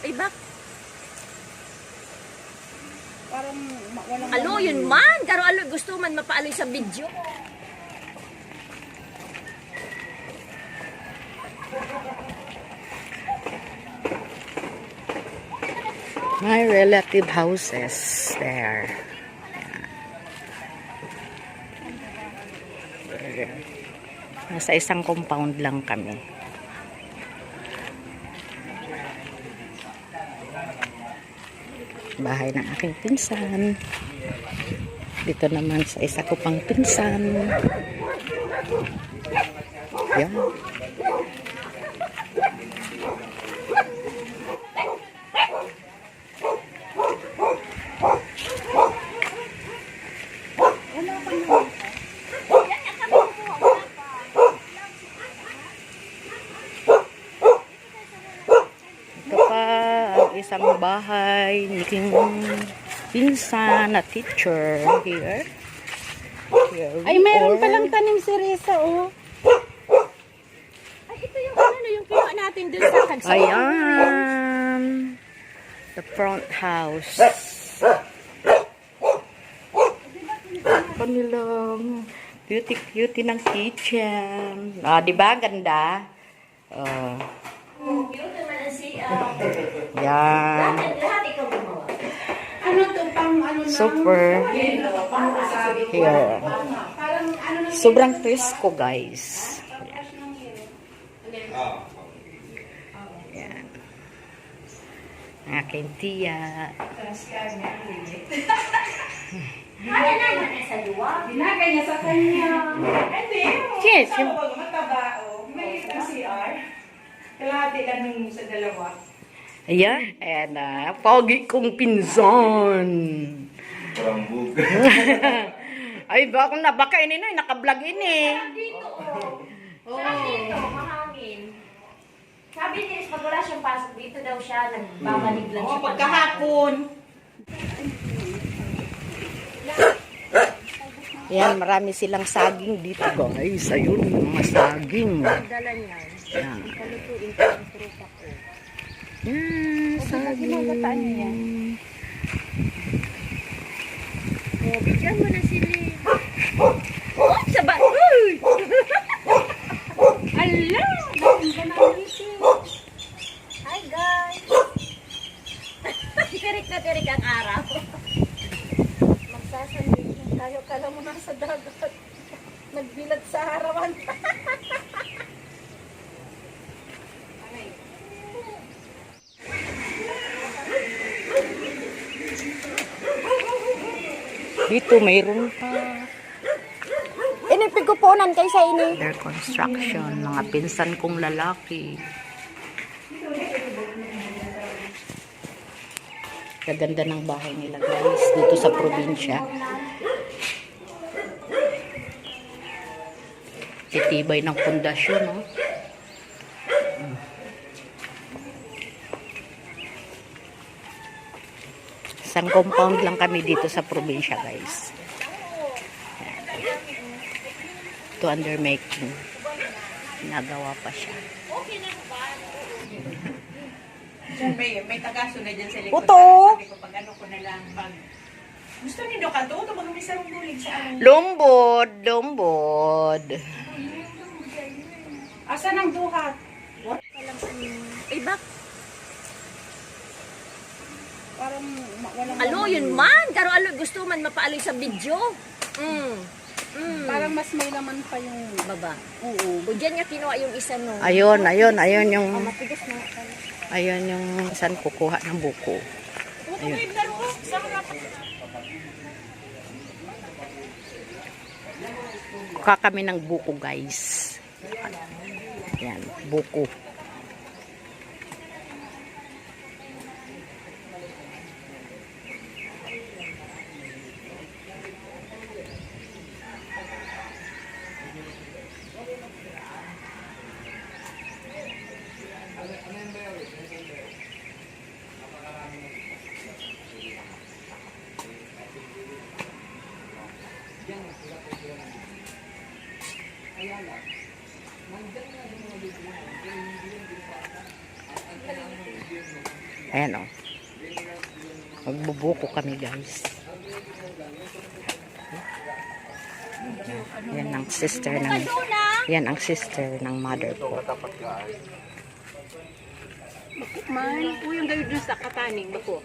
Ay, bak. Parang walang... Alo, yun man. Karo alo, gusto man mapaaloy sa video. My relative houses there. Ayan. Nasa isang compound lang kami. Bahay ng aking pinsan. Dito naman sa isa ko pang pinsan. Yan. Isang bahay ni king pinsan na teacher here. Ay, meron palang tanim si Risa, oh. Ay, ito yung ano, yung kinuha natin dun sa Kagsaan. Ayan. The front house. Kanilang beauty ng kitchen. Ah, di ba ganda? Cute naman ang siya. Yan. Lahat ikaw gumawa. Ano to, pang ano na? Super. Here. Sobrang presko, guys. Yan. Aking tiya. Ano naman sa luwa? Binagay niya sa kanya. Hindi. Yes. Mataba, oh. May CR. Kalahati lang nung sa dalawa. Ayan. And, pogi kong pinsan. Parambog. Ay, baka ini na, naka-vlog ini. Dito, oh. Sarap dito, mahangin. Sabi ni Riz, pag wala siyang pasok, dito daw siya, nagbabalik lang siya. Pagkahapon. Yan, marami silang saging dito, guys. Ayun, mga saging. Dala niya. Yan. Palutuin ko ang trupa ko. Yan, saging. Ginagataan niya yan. Oh, bigyan mo na sila. Oh, saba! Uy! Ala! Dating ka na Hi, guys! Tirik na tirik ang araw. Magsasanding tayo. Kala mo nasa dagat. Nagbilad sa harawan. Dito, mayroon pa. Inipigupunan kay sa ini. Their construction, mga pinsan kong lalaki. Kaganda ng bahay nila, guys, dito sa probinsya. Titibay ng pundasyon, no? Isang compound lang kami dito sa probinsya, guys. Ito under making. Nagawa pa siya. May tagaso na dyan sa likod. Uto! Sabi ko, pag ano ko na lang, pag... Gusto niyo ka to? Ito baka may sarong bulig sa ano. Lumbod, lumbod. Asan ang duhat? Ay, bak. Parang walang... Alo, yun man. Karo alo, gusto man mapaaloy sa video. Parang mas may laman pa yung... Baba. Oo. O dyan nga kinuha yung isa no. Ayun, yung... Matigas na. Ayun yung saan kukuha ng buko. Ayun. Sa harap. Kuha kami ng buko, guys. Yan, buko. Ayan lang. Nandiyan na yung mga Ayan o. Magbubuko kami guys. Yan ang sister ng mother ko. Man, po yung gayo dun sa kataning bako.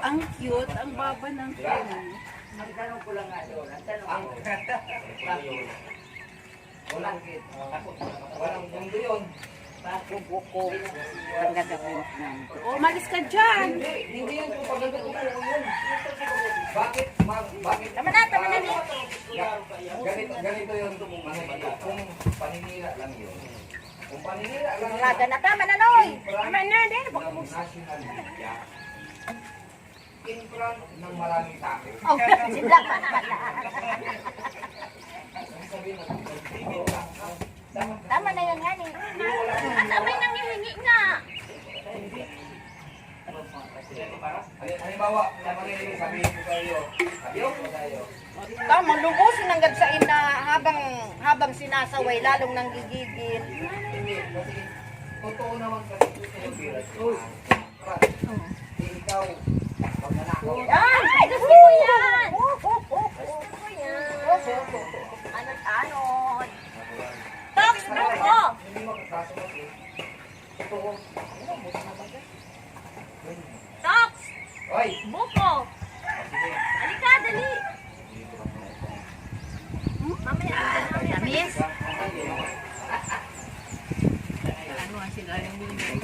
Ang cute, ang baba ng phone. Oh, malis ka dyan. Tama na ni. Ganito yung kung paninira lang yun. Kung paninira lang yun, Laga na tama na noy. Tama na din. ng national media, in front ng maraming tao. Oh, sila pa pala. Tama na yan nga ni. At abay nang hihingi nga. Halimbawa, sabihin ko kayo, Tama, lubusin ang gadsain na habang sinasaway, lalong nang gigigil. hindi, kasi totoo naman kasi ikaw, pag nanakaw, Ay, gusto ko yan. Gusto ko yan. Ano? Tox, buko. hindi makakaso kasi, totoo. Tox, Hoy! buko. Halika, dali. Mamaya, miss. Ano ang sigaring binigay?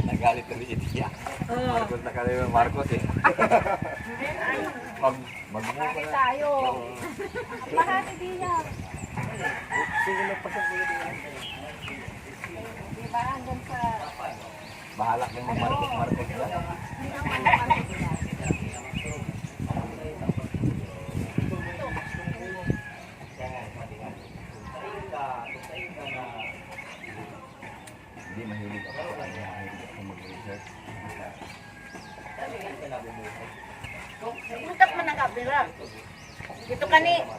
Nagalit kami si Tia. Oh. Marcos na kami ng Marcos eh. Magmumukha na. Tayo. Mahati diya. Bahala kang mag-Marcos na. Hindi, mahilig ako sa kanya. Mahilig ako mag-research. Puntat man ang kabila.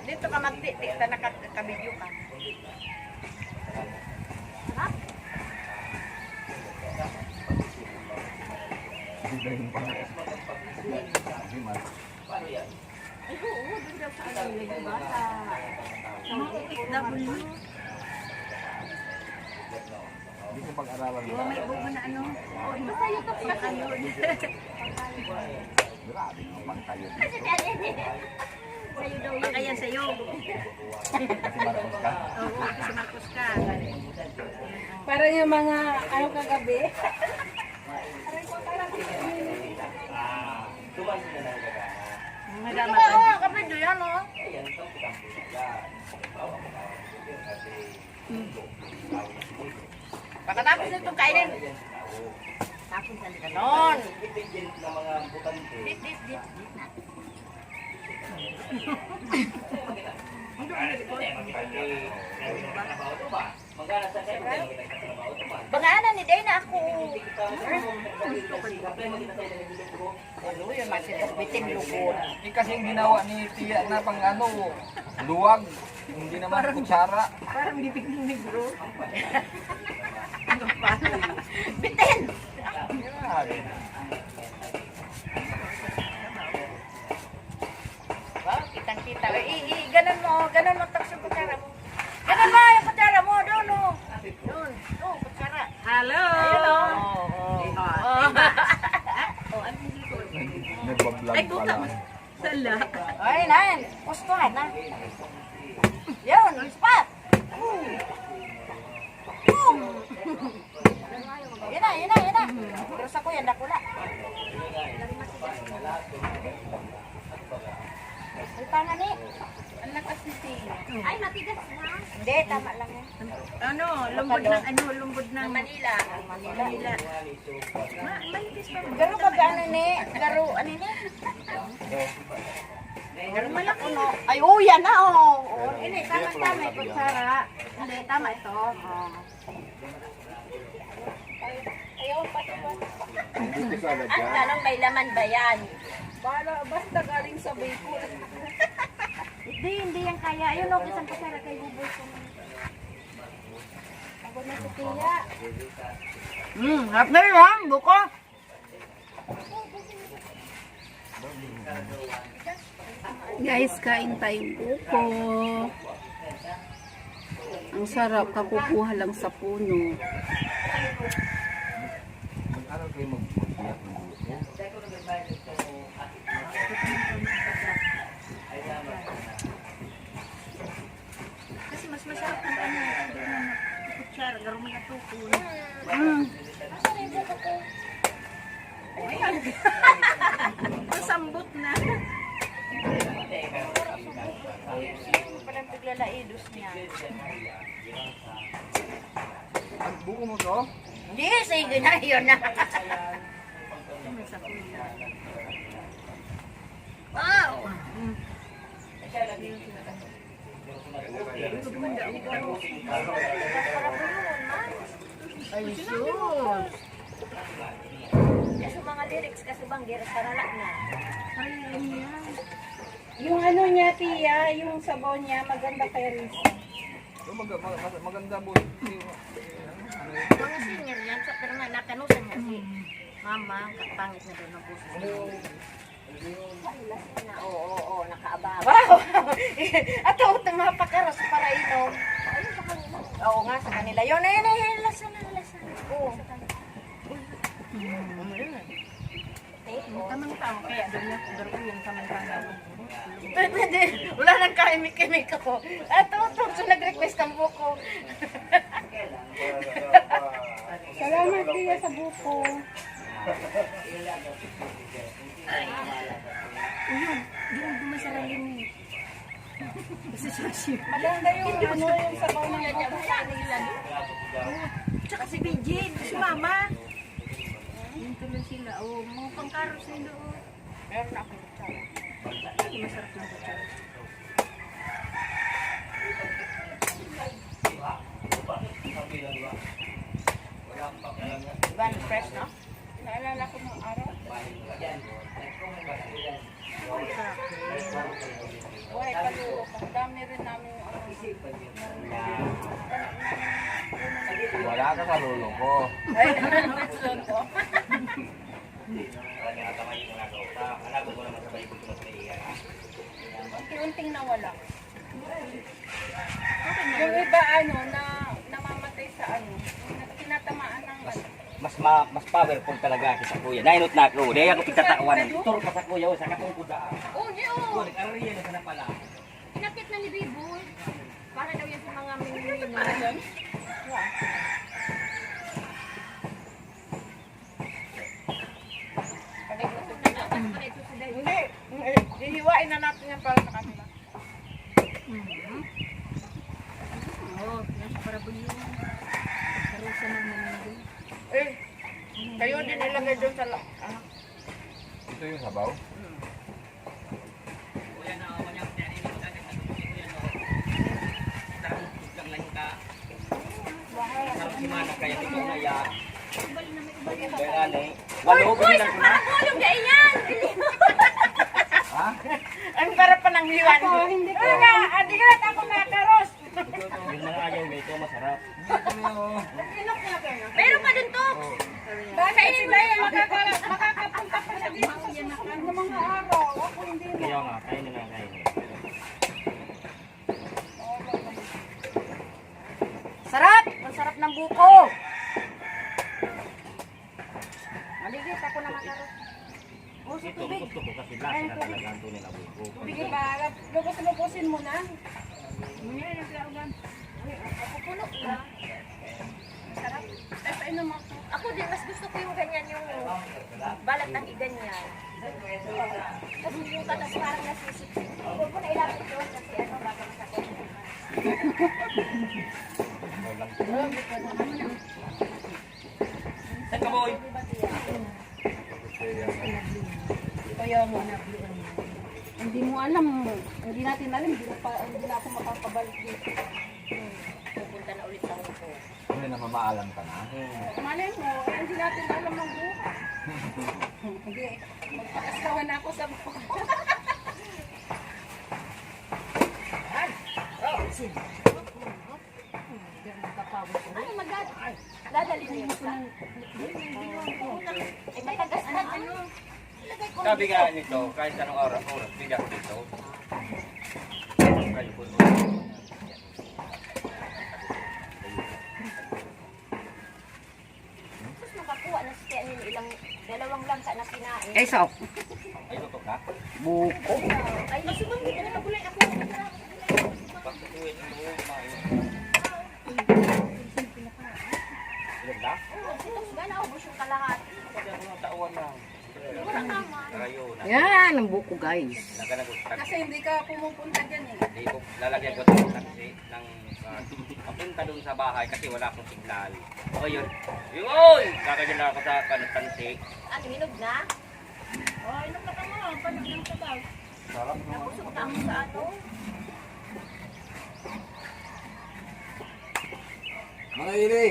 Dito ka magtiti, ta nakakabidyo ka. Hindi ba yung pangalas? Hindi, Marcos. Ay, oo, doon daw sa ano, di ba? Sa mga OFW. Hindi ko pag-aralan mo. May bubo na ano? Oh, ito sa YouTube na kayo. Grabe ang pangtayo. Sa'yo daw yun. Kaya sa'yo. Kasi Marcos ka. Oo, kasi Marcos ka. Para yung mga ano kagabi. Madama Oo, kabidyo yan o. Pagkatapos nitong kainin. Tapos sa ganon. Bangana ni Dana ako. Ano yun, masitas bitin lugod. Eh kasi yung ginawa ni Tia na pang ano, luwag. Hindi naman kutsara. Parang bibig ng negro. Bitin! Grabe. Wow, kitang-kita. Ganon mo, tapos yung kutsara mo. Ganon mo, yung kutsara mo, doon o. Doon, kutsara. Hello! Ayun o. Nagbablog Ay, pa buka lang. mo. Sala. Ay, nan. Gustuhan na. Yun, spot. Yan na. Pero sa ko yan, nakula. Ay, pangan ni. Ang lakas ni Tina. Ay, matigas na. Hindi, tama lang yan. Ano, lumbod ng Manila. Manila. Manipis pa mo. Garo ba ano ni? Garo, ano ni? Pero malaki. Ay, yan na, oh. Ini, tama, yung kutsara. Hindi, tama ito. Ayaw pa ito. Hindi ko sa agad Ang yan. tanong, may laman ba yan? Basta galing sa Bicol. Hindi yan kaya. Ayun o, isang kutsara kay buboy ko. Ako na si Tia. Harap na yun, buko. Guys, kain tayong buko. Ang sarap, kakukuha lang sa puno. Mag-aral kayo mag-iyak ng buko. Kasi mas masarap ng ano, kutsara, garumi na tukul. Ayan. Masambot na. Parang paglalaidos niya. Ang buko mo to? Hindi, sige na yun na. Wow! Ay, sus! Kasi mga lyrics kasi bang gira sarala na. Yung ano niya, Tia, yung sabaw niya, maganda kay Risa. Maganda po. Mga senior yan, sa pero nga natanusan niya si Mama, pangit na doon ang puso. Oo, nakaabang. Wow! Ato, itong mapakaras para inom. Ayun sa kanila. Oo nga, sa kanila. Yun, ayun, lasa na. Oo. Tamang tao, kaya doon yung tamang tao. Hindi, wala nang kaimik-imik ako. Ato, so nag-request ang buko. Salamat, Tia, sa buko. Maganda yung ano, yung sabaw ng buko sa kanila. Tsaka si Bijin, si Mama. Yung tuloy sila. Oh, mga pangkaros nila. Oh. Meron akong kutsara. Masarap ng kutsara. Diba, fresh, no? Naalala ko ng araw. Buhay palulok. Ang dami rin namin Wala ka sa lulo ko. ay, nanon ko. Unti-unting nawala. Yung iba ano na namamatay sa ano, tinatamaan ng ano. Mas powerful talaga kita kuya. Nainot na ako. Dahil ako pagtatawan. Tur pa sa kuya. Sa katong kudaan. Oh, di oh. Ano yan na pala? Inakit na ni Biboy. Para daw yan sa mga mingmingin. Hindi, hihiwain na natin yan para sa kanila. Oh, nasa para ba yun? Karosa ng mga Eh, kayo din nilagay doon sa Ito yung sabaw. Kuya na ako niya. Sarap si Mana kaya ito na ya. Berane. Walo ko lang ko na. Tulong na iyan! Ha? ang sarap pa ng hiwan. Hindi ka na, hindi ka na ako nakaros. Yung mga ayaw nito masarap. Meron pa dun to. Bakit sila yung makakapunta pa sa dito sa susunod na mga araw. Ako hindi na. Kaya nga, kain na kain. Sarap! Ang sarap ng buko. Maligit ako na makaros. Puso Ito tubig. gusto ko kasi lasa na talaga ang tunay na buko. Tubig ba? Lubusin mo na. Pupuno na. Sarap. Ay, painom ako. Ako din, mas gusto ko yung ganyan yung balat ng iganyan. Tapos yung tapos parang nasisip. Huwag ko na ilapit doon kasi ano, bakit sa Saan ka boy? Kaya mo na. Hindi mo alam. Hindi natin alam. Hindi na ako makakabalik dito. pupunta na ulit sa Hong Kong. huli na mamaalam ka na. Malay mo, hindi natin alam ang buhay. Hindi, magpakasawan ako sa buhay. Ano dadali niyo sa? Eh, matagas na ano. Sabi nga nito, kahit anong oras, bigyan ko dito. Kayo po. Tapos nakakuha na si Tianin ilang dalawang langka na kinain. Ay, so. Ay, tutok ka? Buko. Ay, masubang dito na nagulay ako. Pagkatuwin mo, kumain. Ilan na? Oo, sitos gana ubos yung kalahati. Sabi ako ng tauan lang. Wala tama. Karayo na. Yan, ang buko guys. Naganagutan. Kasi hindi ka pumupunta dyan eh. Hindi ko lalagyan ko ng taxi ng papunta doon sa bahay kasi wala akong signal. O yun. Yun! Kakagyan na ako sa tansi. Ano, hinog na? Oh, inom na ka mo. Panog ng sabaw. Sarap no? Busog na ako sa ano. Mga ili!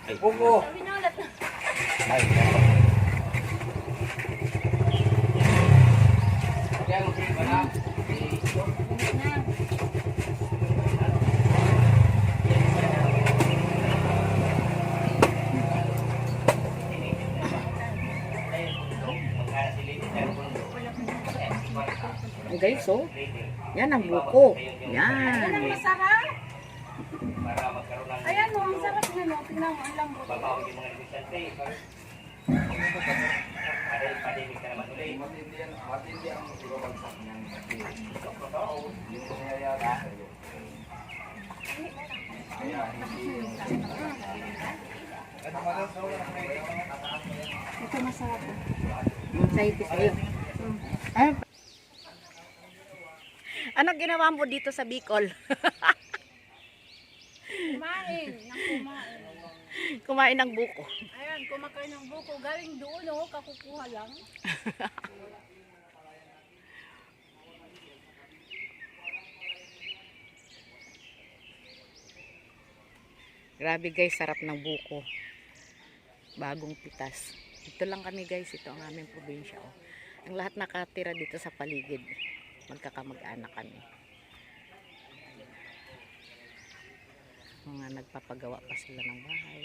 Ay, Buko! Winalat na. Ay, Kaya mo siya na. Guys, so. Yan ang buko. Yan. Masarap. Para magkaroon ng Ayan mo, ang sarap niya no. Tingnan mo, ang lambot. babaw yung mga negosyante. Padimik ka naman ulit. matindi ang ibabagsak niyan. Hindi mo nangyayari sa'yo. Kaya hindi. Ito masarap. Sa'yo, sa'yo. Ay. Ano ginawa mo dito sa Bicol? Kumain, nang kumain. Kumain ng buko. Ayan, kumakain ng buko. Galing doon, oh, kakukuha lang. Grabe guys, sarap ng buko. Bagong pitas. Ito lang kami guys, ito ang aming probinsya. Oh. Ang lahat nakatira dito sa paligid. Magkakamag-anak kami. Mga nagpapagawa pa sila ng bahay.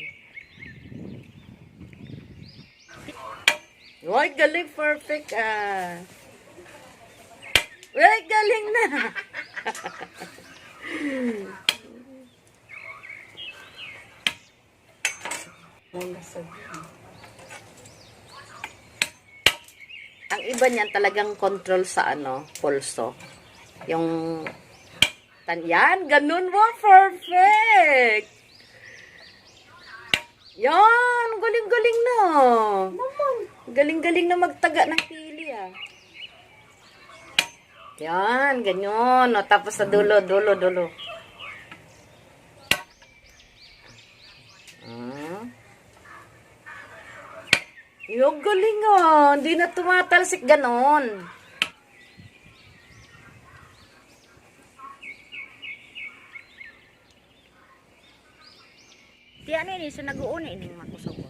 Uy, galing, perfect ah. Uy, galing na. Ang iba niyan talagang control sa ano, pulso. Yung yan, ganun mo, perfect. Yan, galing-galing na. Galing-galing na magtaga ng pili ah. Yan, ganyan. O, tapos sa dulo. Yung galing ah. Hindi na tumatalsik ganon. Di ano ini, so nag-uuna ini makusog ko.